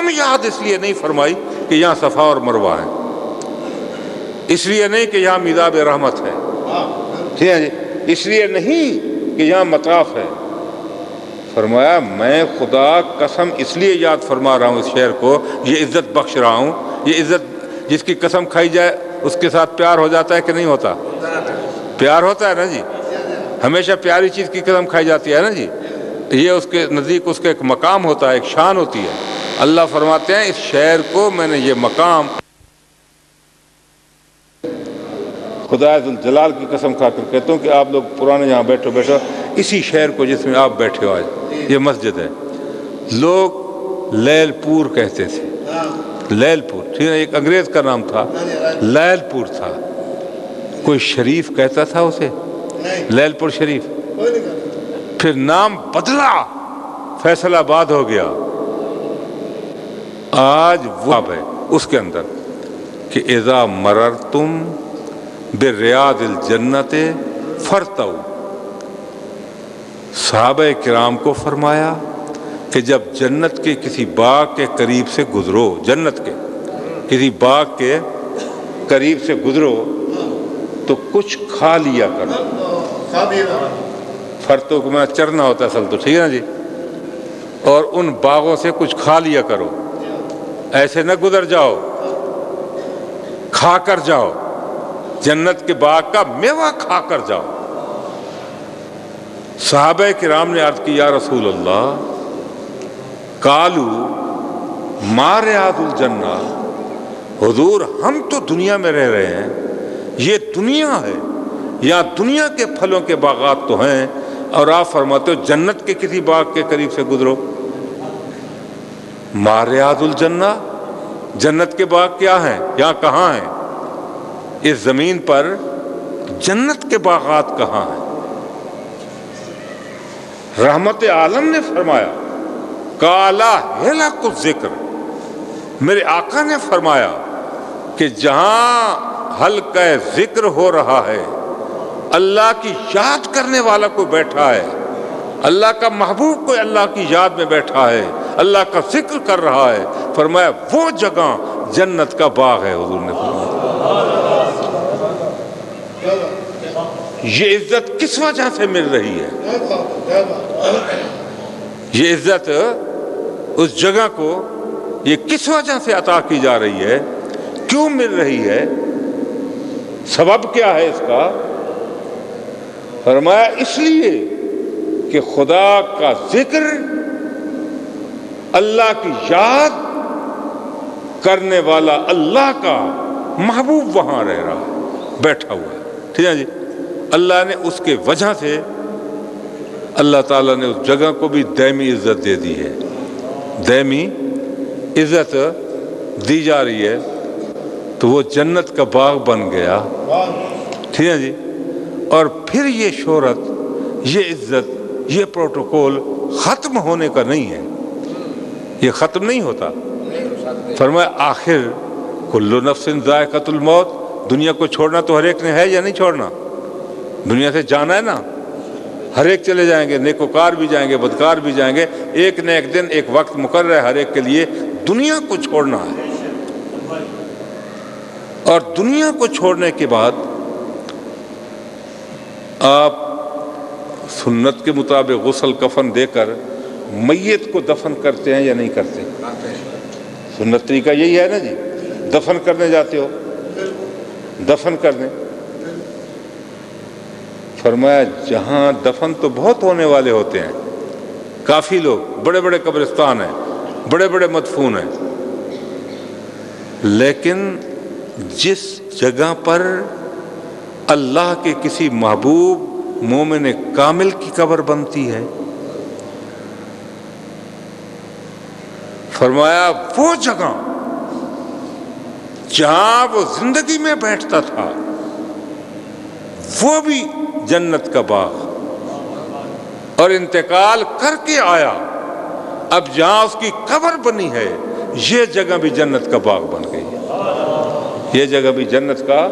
قسم یاد اس لیے نہیں فرمائی کہ یہاں صفا اور مروہ ہے، اس لیے نہیں کہ یہاں میزاب رحمت ہے، ٹھیک ہے جی، اس لیے نہیں کہ یہاں مطاف ہے۔ فرمایا میں خدا قسم اس لیے یاد فرما رہا ہوں اس شہر کو، یہ عزت بخش رہا ہوں۔ یہ عزت جس کی قسم کھائی جائے اس کے ساتھ پیار ہو جاتا ہے کہ نہیں ہوتا؟ پیار ہوتا ہے نا جی، ہمیشہ پیاری چیز کی قسم کھائی جاتی ہے نا جی، یہ اس کے نزدیک اس کا ایک مقام ہوتا ہے، ایک شان ہوتی ہے۔ اللہ فرماتے ہیں اس شہر کو میں نے یہ مقام خدا ذوالجلال کی قسم کھا کر کہتا ہوں کہ آپ لوگ پرانے یہاں بیٹھو اسی شہر کو جس میں آپ بیٹھے ہو آج، یہ مسجد ہے، لوگ لیل پور کہتے تھے، لیل پور، ٹھیک ہے، ایک انگریز کا نام تھا، لیل پور تھا۔ کوئی شریف کہتا تھا اسے لیل پور شریف، پھر نام بدلا، فیصل آباد ہو گیا۔ آج وہ ہے اس کے اندر کہ اذا مررتم بریاض الجنت فرتو، صحابہ کرام کو فرمایا کہ جب جنت کے کسی باغ کے قریب سے گزرو، جنت کے کسی باغ کے قریب سے گزرو تو کچھ کھا لیا کرو۔ فرتو کو میں چرنا ہوتا ہے اصل تو، ٹھیک ہے نا جی، اور ان باغوں سے کچھ کھا لیا کرو، ایسے نہ گزر جاؤ، کھا کر جاؤ، جنت کے باغ کا میوہ کھا کر جاؤ۔ صحابہ کرام نے عرض کی یا رسول اللہ قالو ما ریاض الجنہ، حضور ہم تو دنیا میں رہ رہے ہیں، یہ دنیا ہے، یہاں دنیا کے پھلوں کے باغات تو ہیں، اور آپ فرماتے ہو جنت کے کسی باغ کے قریب سے گزرو۔ ما ریاض الجنہ، جنت کے باغ کیا ہیں؟ یہاں کہاں ہیں؟ اس زمین پر جنت کے باغات کہاں ہیں؟ رحمت عالم نے فرمایا کالا ہلاک الذکر، میرے آقا نے فرمایا کہ جہاں حلقہ ذکر ہو رہا ہے، اللہ کی یاد کرنے والا کوئی بیٹھا ہے، اللہ کا محبوب کوئی اللہ کی یاد میں بیٹھا ہے، اللہ کا ذکر کر رہا ہے، فرمایا وہ جگہ جنت کا باغ ہے۔ حضور نے فرمایا یہ عزت کس وجہ سے مل رہی ہے؟ یہ عزت اس جگہ کو یہ کس وجہ سے عطا کی جا رہی ہے؟ کیوں مل رہی ہے؟ سبب کیا ہے اس کا؟ فرمایا اس لیے کہ خدا کا ذکر، اللہ کی یاد کرنے والا اللہ کا محبوب وہاں رہ رہا ہے، بیٹھا ہوا ہے، ٹھیک ہے جی۔ اللہ نے اس کے وجہ سے اللہ تعالیٰ نے اس جگہ کو بھی دائمی عزت دے دی ہے، دائمی عزت دی جا رہی ہے، تو وہ جنت کا باغ بن گیا، ٹھیک ہے جی۔ اور پھر یہ شہرت، یہ عزت، یہ پروٹوکول ختم ہونے کا نہیں ہے، یہ ختم نہیں ہوتا۔ فرمایا آخر کل نفس ذائقۃ الموت، دنیا کو چھوڑنا تو ہر ایک نے ہے یا نہیں چھوڑنا؟ دنیا سے جانا ہے نا، ہر ایک چلے جائیں گے، نیکوکار بھی جائیں گے، بدکار بھی جائیں گے، ایک نہ ایک دن ایک وقت مقرر ہے ہر ایک کے لیے دنیا کو چھوڑنا ہے۔ اور دنیا کو چھوڑنے کے بعد آپ سنت کے مطابق غسل کفن دے کر میت کو دفن کرتے ہیں یا نہیں کرتے؟ سنت طریقہ یہی ہے نا جی، دفن کرنے جاتے ہو، دفن کرنے۔ فرمایا جہاں دفن تو بہت ہونے والے ہوتے ہیں، کافی لوگ، بڑے بڑے قبرستان ہیں، بڑے بڑے مدفون ہیں، لیکن جس جگہ پر اللہ کے کسی محبوب مومن کامل کی قبر بنتی ہے، فرمایا وہ جگہ جہاں وہ زندگی میں بیٹھتا تھا وہ بھی جنت کا باغ، اور انتقال کر کے آیا، اب جہاں اس کی قبر بنی ہے یہ جگہ بھی جنت کا باغ بن گئی، یہ جگہ بھی جنت کا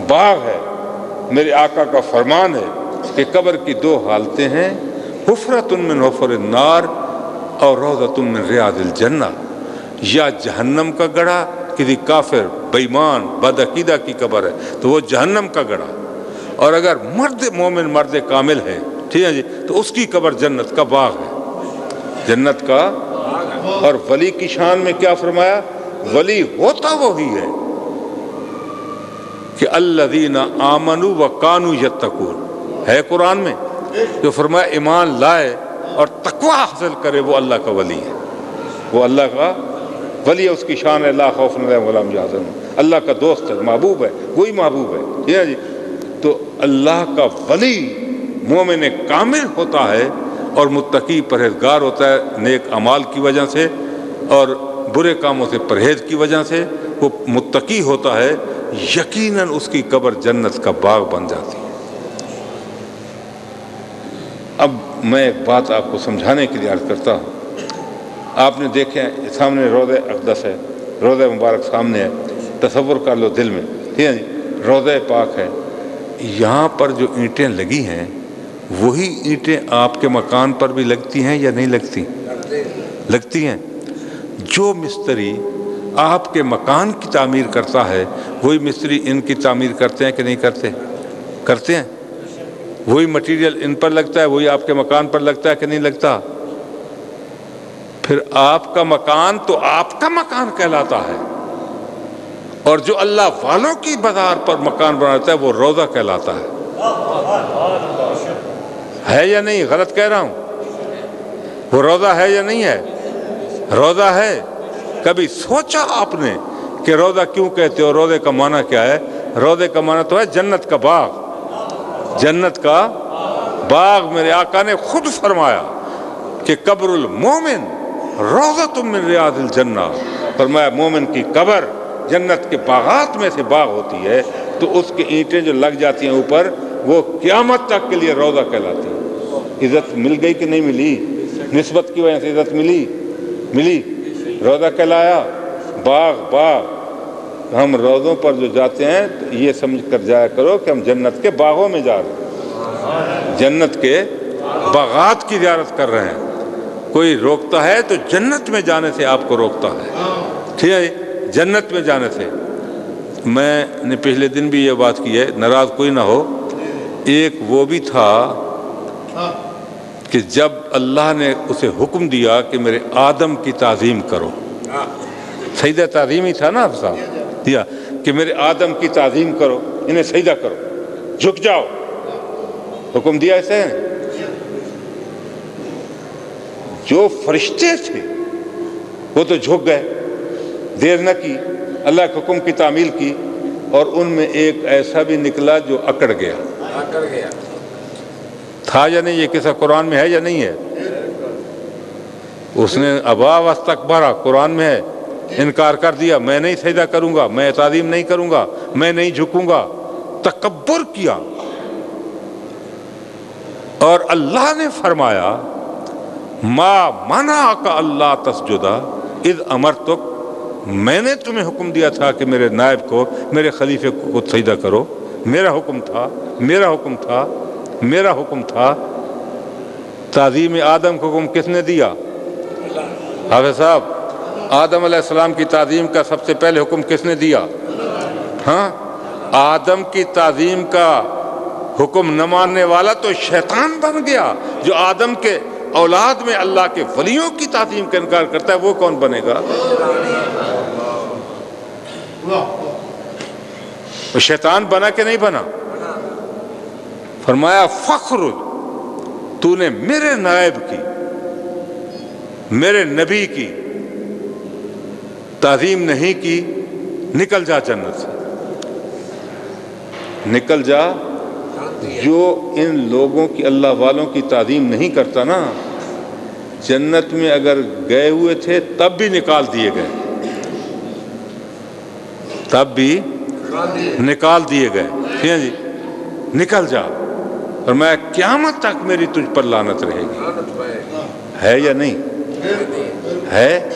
باغ ہے۔ میرے آقا کا فرمان ہے کہ قبر کی دو حالتیں ہیں، حفرۃ من حفر النار اور روضۃ من ریاض الجنہ۔ یا جہنم کا گڑھا، کسی کافر بےایمان بدعقیدہ کی قبر ہے تو وہ جہنم کا گڑھا، اور اگر مرد مومن مرد کامل ہے، ٹھیک ہے جی، تو اس کی قبر جنت کا باغ ہے، جنت کا۔ اور ولی کی شان میں کیا فرمایا؟ ولی ہوتا وہی ہے کہ الذین آمنوا وکانوا یتقون، ہے قرآن میں، جو فرمایا ایمان لائے اور تقوی حاصل کرے وہ اللہ کا ولی ہے، وہ اللہ کا ولی ہے، اس کی شان ہے لا خوف علیہم ولا هم یحزنون، اللہ کا دوست ہے، محبوب ہے، وہی محبوب ہے، ٹھیک ہے جی۔ تو اللہ کا ولی مومن کامل ہوتا ہے اور متقی پرہیزگار ہوتا ہے نیک اعمال کی وجہ سے اور برے کاموں سے پرہیز کی وجہ سے، وہ متقی ہوتا ہے، یقیناً اس کی قبر جنت کا باغ بن جاتی ہے۔ اب میں ایک بات آپ کو سمجھانے کے لیے عرض کرتا ہوں۔ آپ نے دیکھے سامنے روضہ اقدس ہے، روضہ مبارک سامنے ہے، تصور کر لو دل میں، ٹھیک ہے جی، روضہ پاک ہے، یہاں پر جو اینٹیں لگی ہیں وہی اینٹیں آپ کے مکان پر بھی لگتی ہیں یا نہیں لگتی؟ لگتی ہیں۔ جو مستری آپ کے مکان کی تعمیر کرتا ہے وہی مستری ان کی تعمیر کرتے ہیں کہ نہیں کرتے؟ کرتے ہیں۔ وہی مٹیریل ان پر لگتا ہے، وہی آپ کے مکان پر لگتا ہے کہ نہیں لگتا؟ پھر آپ کا مکان تو آپ کا مکان کہلاتا ہے، اور جو اللہ والوں کی بازار پر مکان بناتا ہے وہ روضہ کہلاتا ہے یا نہیں؟ غلط کہہ رہا ہوں؟ وہ روضہ ہے یا نہیں ہے؟ روضہ ہے۔ کبھی سوچا آپ نے کہ روضہ کیوں کہتے ہو؟ روضے کا معنی کیا ہے؟ روضے کا معنی تو ہے جنت کا باغ، جنت کا باغ۔ میرے آقا نے خود فرمایا کہ قبر المومن روضۃ من ریاض الجنہ، فرمایا مومن کی قبر جنت کے باغات میں سے باغ ہوتی ہے، تو اس کی اینٹیں جو لگ جاتی ہیں اوپر وہ قیامت تک کے لیے روضہ کہلاتی ہیں۔ عزت مل گئی کہ نہیں ملی؟ نسبت کی وجہ سے عزت ملی، روضہ کہلایا، باغ باغ۔ ہم روضوں پر جو جاتے ہیں تو یہ سمجھ کر جایا کرو کہ ہم جنت کے باغوں میں جا رہے ہیں، جنت کے باغات کی زیارت کر رہے ہیں۔ کوئی روکتا ہے تو جنت میں جانے سے آپ کو روکتا ہے، ٹھیک ہے، جنت میں جانے سے۔ میں نے پچھلے دن بھی یہ بات کی ہے، ناراض کوئی نہ ہو۔ ایک وہ بھی تھا کہ جب اللہ نے اسے حکم دیا کہ میرے آدم کی تعظیم کرو، سجدہ تعظیم ہی تھا نا صاحب، دیا کہ میرے آدم کی تعظیم کرو، انہیں سجدہ کرو، جھک جاؤ، حکم دیا اسے۔ جو فرشتے تھے وہ تو جھک گئے، دیر نہ کی، اللہ کے حکم کی تعمیل کی، اور ان میں ایک ایسا بھی نکلا جو اکڑ گیا۔ تھا یا نہیں؟ یہ قصہ قرآن میں ہے یا نہیں ہے؟ اس نے ابا واستکبر، قرآن میں ہے، انکار کر دیا، میں نہیں سجدہ کروں گا، میں تعظیم نہیں کروں گا، میں نہیں جھکوں گا، تکبر کیا۔ اور اللہ نے فرمایا ما منعک اللہ تسجد اذ امرتک، میں نے تمہیں حکم دیا تھا کہ میرے نائب کو، میرے خلیفے کو سجدہ کرو، میرا حکم تھا، میرا حکم تھا، میرا حکم تھا۔ تعظیم آدم کو حکم کس نے دیا؟ حافظ صاحب، آدم علیہ السلام کی تعظیم کا سب سے پہلے حکم کس نے دیا؟ ہاں، آدم کی تعظیم کا حکم نہ ماننے والا تو شیطان بن گیا۔ جو آدم کے اولاد میں اللہ کے ولیوں کی تعظیم کا انکار کرتا ہے وہ کون بنے گا؟ وہ شیطان بنا کہ نہیں بنا؟ فرمایا فخرج، تو نے میرے نائب کی، میرے نبی کی تعظیم نہیں کی، نکل جا جنت سے، نکل جا۔ جو ان لوگوں کی، اللہ والوں کی تعظیم نہیں کرتا نا، جنت میں اگر گئے ہوئے تھے تب بھی نکال دیے گئے، تب بھی نکال دیے گئے، ٹھیک ہے جی، نکل جا۔ اور میں قیامت تک میری تجھ پر لعنت رہے گی، ہے یا نہیں ہے؟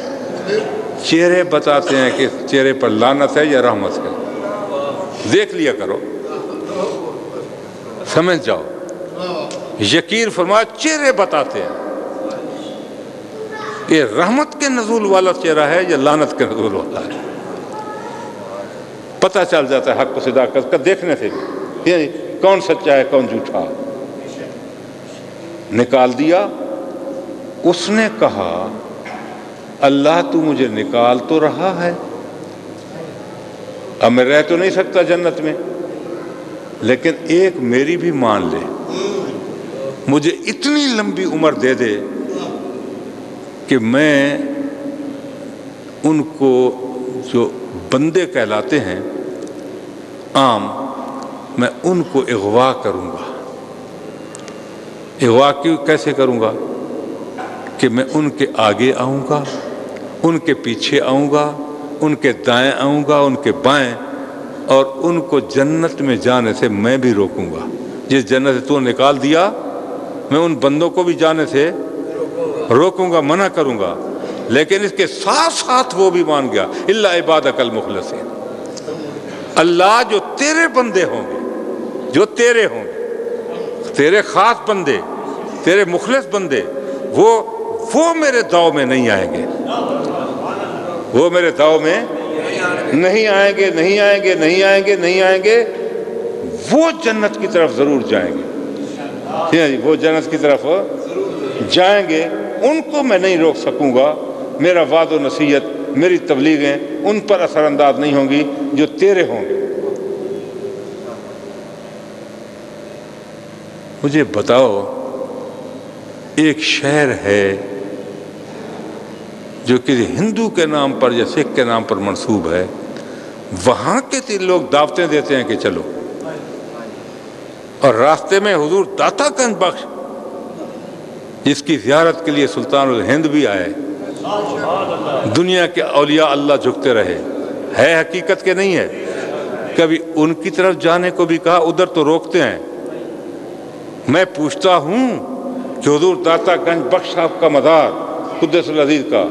چہرے بتاتے ہیں کہ چہرے پر لعنت ہے یا رحمت ہے، دیکھ لیا کرو، سمجھ جاؤ۔ یقین فرمایا چہرے بتاتے ہیں، یہ رحمت کے نزول والا چہرہ ہے یا لعنت کے نزول والا ہے؟ پتہ چل جاتا ہے حق و صداقت کا دیکھنے سے بھی، کون سچا ہے کون جھوٹا۔ نکال دیا۔ اس نے کہا اللہ تو مجھے نکال تو رہا ہے، اب میں رہ تو نہیں سکتا جنت میں، لیکن ایک میری بھی مان لے، مجھے اتنی لمبی عمر دے دے کہ میں ان کو جو بندے کہلاتے ہیں عام، میں ان کو اغوا کروں گا۔ اغوا کیسے کروں گا؟ کہ میں ان کے آگے آؤں گا، ان کے پیچھے آؤں گا، ان کے دائیں آؤں گا، ان کے بائیں، اور ان کو جنت میں جانے سے میں بھی روکوں گا۔ جس جنت سے تو نکال دیا میں ان بندوں کو بھی جانے سے روکوں گا، منع کروں گا، لیکن اس کے ساتھ ساتھ وہ بھی مان گیا الا عبادک المخلصین، اللہ جو تیرے بندے ہوں گے، جو تیرے ہوں گے، تیرے خاص بندے، تیرے مخلص بندے، وہ میرے داؤ میں نہیں آئیں گے، وہ میرے داؤ میں نہیں آئیں گے، نہیں آئیں گے، نہیں آئیں گے، نہیں آئیں گے، وہ جنت کی طرف ضرور جائیں گے، وہ جنت کی طرف جائیں گے، ان کو میں نہیں روک سکوں گا، میرا وعد و نصیحت، میری تبلیغیں ان پر اثر انداز نہیں ہوں گی جو تیرے ہوں گے۔ مجھے بتاؤ، ایک شہر ہے جو کسی ہندو کے نام پر یا سکھ کے نام پر منسوب ہے، وہاں کے لوگ دعوتیں دیتے ہیں کہ چلو، اور راستے میں حضور داتا گنج بخش جس کی زیارت کے لیے سلطان الہند بھی آئے، دنیا کے اولیاء اللہ جھکتے رہے، ہے حقیقت کے نہیں ہے؟ کبھی ان کی طرف جانے کو بھی کہا، ادھر تو روکتے ہیں۔ میں پوچھتا ہوں کہ حضور داتا گنج بخش صاحب کا مزار قدس العزیز کا